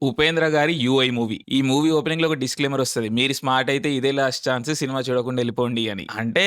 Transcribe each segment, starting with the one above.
ఉపేంద్ర గారి 'UI' movie. ఈ movie ఓపెనింగ్‌లో ఒక డిస్క్లైమర్ వస్తది. మీరు స్మార్ట్ అయితే ఇదే లాస్ట్ ఛాన్స్ సినిమా చూడకుండా ఎళ్ళిపోండి అని. అంటే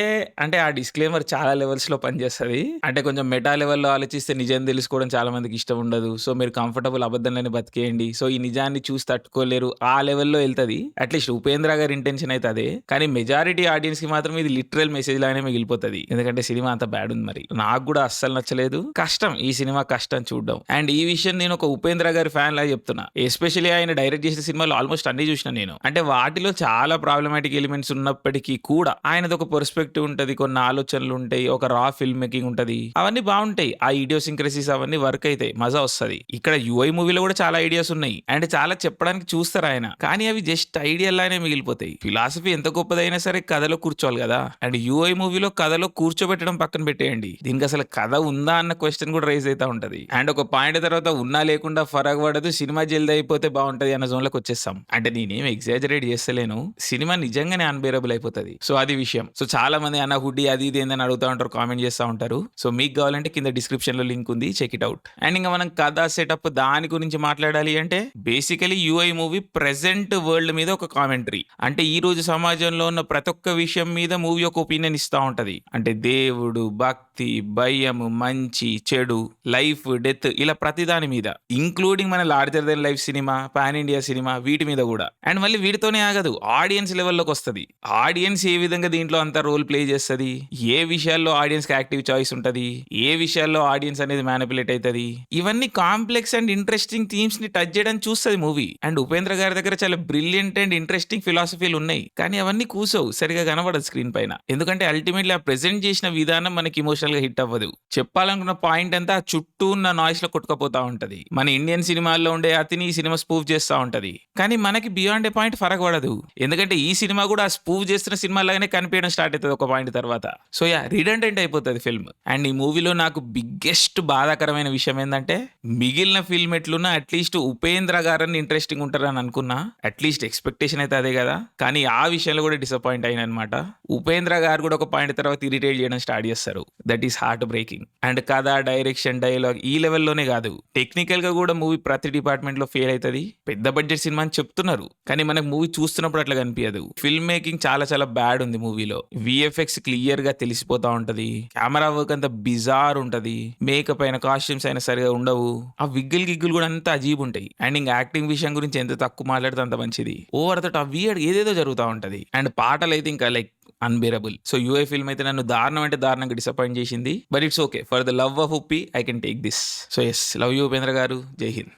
ఆ డిస్క్లైమర్ చాలా లెవెల్స్‌లో పనిచేస్తది. అంటే కొంచెం మెటా లెవెల్‌లో ఆలోచిస్తే నిజం తెలుసుకోవడం చాలా మందికి ఇష్టం ఉండదు. సో మీరు కంఫర్టబుల్ అబద్ధంలోనే బతికేయండి. సో ఈ నిజాన్ని చూసి తట్టుకోలేరు. ఆ లెవెల్‌లో ఎళ్తది. అట్‌లీస్ట్ ఉపేంద్ర గారి ఇంటెన్షన్ అయితే అదే. కానీ మెజారిటీ ఆడియన్స్‌కి మాత్రం ఇది లిటరల్ మెసేజ్ లాగానే మిగిలిపోతది. ఎందుకంటే సినిమా అంత బ్యాడ్ ఉంది మరి. నాకు కూడా అస్సలు నచ్చలేదు. కష్టం ఈ సినిమా కష్టం చూడడం. అండ్ ఈ విషయం నేను ఒక ఉపేంద్ర గారి ఫ్యాన్ లాగా చెప్తున్నా. ఎస్పెషల్లీ ఆయన డైరెక్ట్ చేసిన సినిమాలు ఆల్మోస్ట్ అన్ని చూసిన నేను. అంటే వాటిలో చాలా ప్రాబ్లమాటిక్ ఎలిమెంట్స్ ఉన్నప్పటికీ కూడా ఆయనది ఒక పర్స్పెక్టివ్ ఉంటది. కొన్ని ఆలోచనలు ఉంటాయి. ఒక రా ఫిల్మ్ మేకింగ్ ఉంటది. అవన్నీ బాగుంటాయి. ఆ ఇడియోసింక్రసీస్ అవన్నీ వర్క్ అయితాయి. మజా వస్తది. ఇక్కడ యుఐ మూవీలో కూడా చాలా ఐడియాస్ ఉన్నాయి. అండ్ చాలా చెప్పడానికి చూస్తారు ఆయన. కానీ అవి జస్ట్ ఐడియాలానే మిగిలిపోతాయి. ఫిలాసఫీ ఎంత గొప్పదైనా సరే కథలో కూర్చోవాలి కదా. అండ్ యుఐ మూవీలో కథలో కూర్చోబెట్టడం పక్కన పెట్టేయండి. దీనికి అసలు కథ ఉందా అన్న క్వశ్చన్ కూడా రైజ్ అవుతా ఉంటది. అండ్ ఒక పాయింట్ తర్వాత ఉన్నా లేకుండా ఫరక్ పడదు. సినిమా జల్ది అయిపోతే బాగుంటది అన్న జోన్ లోకి వచ్చేస్తాం. అంటే నేనేం ఎగ్జాజరేట్ చేస్తలేను. సినిమా నిజంగానే అన్బేరబుల్ అయిపోతది. సో అది విషయం. సో చాలా మంది అన్న హుడ్డీ అది ఇది ఏందని అడుగుతా ఉంటారు, కామెంట్ చేస్తూ ఉంటారు. సో మీకు కావాలంటే కింద డిస్క్రిప్షన్ లో లింక్ ఉంది, చెక్ ఇట్ అవుట్. అండ్ ఇంకా మనం కథ సెటప్ దాని గురించి మాట్లాడాలి అంటే basically UI movie present world మీద ఒక కామెంటరీ. అంటే ఈ రోజు సమాజంలో ఉన్న ప్రతి ఒక్క విషయం మీద మూవీ ఒక ఒపీనియన్ ఇస్తా ఉంటది. అంటే దేవుడు, భక్తి, భయం, మంచి, చెడు, లైఫ్, డెత్ ఇలా ప్రతి దాని మీద, ఇంక్లూడింగ్ మన larger than life cinema, pan India cinema వీటి మీద కూడా. అండ్ మళ్ళీ వీటితోనే ఆగదు, ఆడియన్స్ లెవెల్లోకి వస్తుంది. ఆడియన్స్ ఏ విధంగా దీంట్లో అంత రోల్ ప్లే చేస్తుంది, ఏ విషయాల్లో ఆడియన్స్ కి యాక్టివ్ చాయిస్ ఉంటది, ఏ విషయాల్లో ఆడియన్స్ అనేది మ్యానిపులేట్ అవుతుంది, ఇవన్నీ కాంప్లెక్స్ అండ్ ఇంట్రెస్టింగ్ థీమ్స్ ని టచ్ చేయడం చూస్తుంది మూవీ. అండ్ ఉపేంద్ర గారి దగ్గర చాలా బ్రిలియంట్ అండ్ ఇంట్రెస్టింగ్ ఫిలాసఫీలు ఉన్నాయి. కానీ అవన్నీ కూసోవు, సరిగా కనబడదు స్క్రీన్ పైన. ఎందుకంటే అల్టిమేట్లీ ఆ ప్రెజెంట్ చేసిన విధానం మనకి ఎమోషనల్ గా హిట్ అవ్వదు. చెప్పాలనుకున్న పాయింట్ అంతా చుట్టూ ఉన్న నాయిస్ లో కొట్టుకపోతా ఉంటది. మన ఇండియన్ సినిమాల్లో ఉండే అతిని ఈ సినిమా స్పూఫ్ చేస్తా ఉంటది. కానీ మనకి బియాండ్ ఏ పాయింట్ ఫరక్ పడదు. ఎందుకంటే ఈ సినిమా కూడా ఆ స్పూఫ్ చేస్తున్న సినిమా లాగానే కనిపించడం స్టార్ట్ అవుతుంది ఒక పాయింట్ తర్వాత. సో యా, రిడెండెంట్ అయిపోతుంది ఫిల్మ్. అండ్ ఈ మూవీలో నాకు బిగ్గెస్ట్ బాధాకరమైన విషయం ఏంటంటే మిగిలిన ఫిల్మ్ ఎట్లున్నా అట్లీస్ట్ ఉపేంద్ర గారని ఇంట్రెస్టింగ్ ఉంటారని అనుకున్నా. అట్లీస్ట్ ఎక్స్పెక్టేషన్ అయితే అదే కదా. కానీ ఆ విషయంలో కూడా డిసప్పాయింట్ అయిన అనమాట. ఉపేంద్ర గారు కూడా ఒక పాయింట్ తర్వాత ఇరిటేట్ చేయడం స్టార్ట్ చేస్తారు. That is heart breaking. And కథ, డైరెక్షన్, డైలాగ్ ఈ లెవెల్లోనే కాదు, టెక్నికల్ గా కూడా మూవీ ప్రతి డిపార్ట్మెంట్ లో ఫెయిల్ అవుతుంది. పెద్ద బడ్జెట్ సినిమా అని చెప్తున్నారు, కానీ మనకు మూవీ చూస్తున్నప్పుడు అట్లా కనిపించదు. ఫిల్మ్ మేకింగ్ చాలా చాలా బ్యాడ్ ఉంది మూవీలో. విఎఫ్ఎక్స్ క్లియర్ గా తెలిసిపోతా ఉంటది. కెమెరా వర్క్ అంతా బిజార్ ఉంటది. మేకప్ అయిన, కాస్ట్యూమ్స్ అయినా సరిగా ఉండవు. ఆ విగ్గులు గిగ్గులు కూడా అంతా అజీబ్ ఉంటాయి. అండ్ ఇంకా యాక్టింగ్ విషయం గురించి ఎంత తక్కువ మాట్లాడితే అంత మంచిది. ఓవర్ దట్ ఆ వియర్డ్ ఏదేదో జరుగుతూ ఉంటది. అండ్ పాటలు అయితే ఇంకా like unbearable. So UI film అయితే నన్ను దారుణం అంటే దారుణంగా డిసప్పాయింట్ చేసింది. But it's okay, for the love of Uppi I can take this. So yes, love you Upendra garu. Jai Hind.